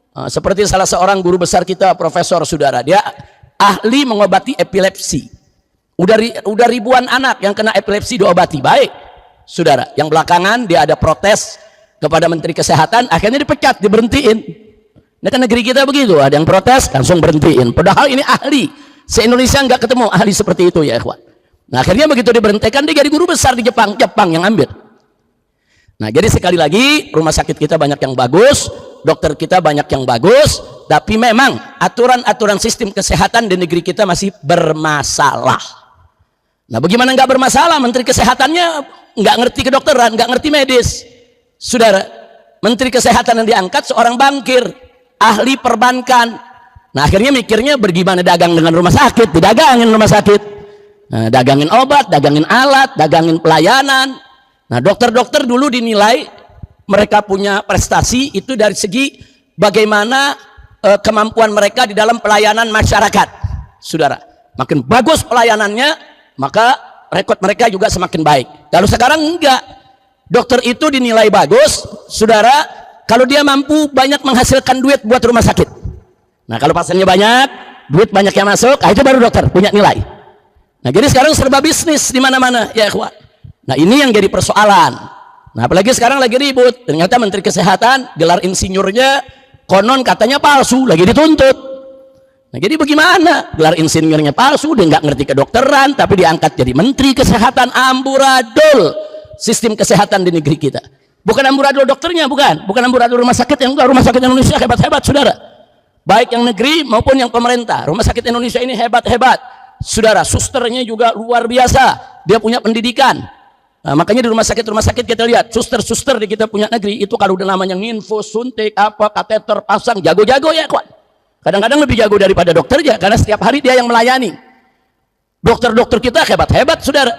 Seperti salah seorang guru besar kita, profesor, saudara, dia ahli mengobati epilepsi. Udah ribuan anak yang kena epilepsi diobati, baik, saudara. Yang belakangan dia ada protes kepada Menteri Kesehatan, akhirnya dipecat, diberhentiin. Nah, kan negeri kita begitu, ada yang protes langsung berhentiin. Padahal ini ahli, se-Indonesia nggak ketemu ahli seperti itu ya ikhwan. Nah, akhirnya begitu diberhentikan, dia jadi guru besar di Jepang yang ambil. Nah, jadi sekali lagi rumah sakit kita banyak yang bagus, dokter kita banyak yang bagus, tapi memang aturan-aturan sistem kesehatan di negeri kita masih bermasalah. Nah, bagaimana nggak bermasalah? Menteri Kesehatannya nggak ngerti kedokteran, nggak ngerti medis. Saudara, Menteri Kesehatan yang diangkat seorang bankir, ahli perbankan. Nah, akhirnya mikirnya bagaimana dagang dengan rumah sakit, didagangin rumah sakit. Nah, dagangin obat, dagangin alat, dagangin pelayanan. Nah, dokter-dokter dulu dinilai mereka punya prestasi itu dari segi bagaimana kemampuan mereka di dalam pelayanan masyarakat. Saudara, makin bagus pelayanannya, maka rekod mereka juga semakin baik. Kalau sekarang enggak, dokter itu dinilai bagus, saudara, kalau dia mampu banyak menghasilkan duit buat rumah sakit. Nah, kalau pasiennya banyak, duit banyak yang masuk, itu baru dokter punya nilai. Nah, jadi sekarang serba bisnis di mana-mana, ya ikhwan. Nah, ini yang jadi persoalan. Nah, apalagi sekarang lagi ribut, ternyata Menteri Kesehatan gelar insinyurnya konon katanya palsu, lagi dituntut. Nah, jadi bagaimana? Gelar insinyurnya palsu, dia nggak ngerti kedokteran, tapi diangkat jadi Menteri Kesehatan, amburadul sistem kesehatan di negeri kita. Bukan amburadul dokternya, bukan amburadul rumah sakit, yang rumah sakit Indonesia hebat-hebat, saudara. Baik yang negeri maupun yang pemerintah. Rumah sakit Indonesia ini hebat-hebat, saudara. Susternya juga luar biasa, dia punya pendidikan. Nah, makanya di rumah sakit kita lihat suster-suster di kita punya negeri itu kalau udah namanya infus, suntik, kateter, pasang, jago-jago ya kawan. Kadang-kadang lebih jago daripada dokternya karena setiap hari dia yang melayani. Dokter-dokter kita hebat-hebat, saudara.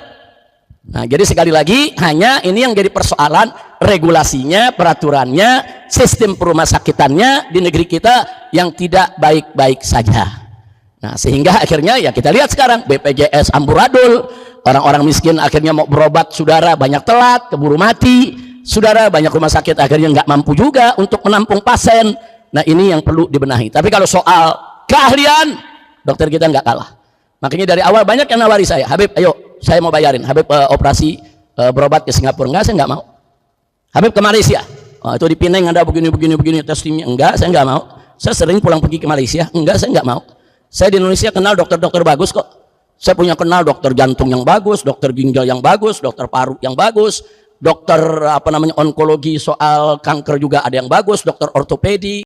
Nah, jadi sekali lagi hanya ini yang jadi persoalan, regulasinya, peraturannya, sistem perumah sakitannya di negeri kita yang tidak baik-baik saja. Nah, sehingga akhirnya ya kita lihat sekarang BPJS amburadul, orang-orang miskin akhirnya mau berobat, saudara, banyak telat, keburu mati, saudara, banyak rumah sakit akhirnya nggak mampu juga untuk menampung pasien. Nah, ini yang perlu dibenahi. Tapi kalau soal keahlian, dokter kita nggak kalah. Makanya dari awal banyak yang nawari saya, Habib, ayo, saya mau bayarin, Habib operasi berobat ke Singapura. Enggak, saya nggak mau. Habib ke Malaysia, itu di Penang ada begini testimnya. Enggak, saya nggak mau. Saya sering pulang pergi ke Malaysia. Enggak, saya nggak mau. Saya di Indonesia kenal dokter-dokter bagus kok. Saya punya kenal dokter jantung yang bagus, dokter ginjal yang bagus, dokter paru yang bagus, dokter onkologi soal kanker juga ada yang bagus, dokter ortopedi.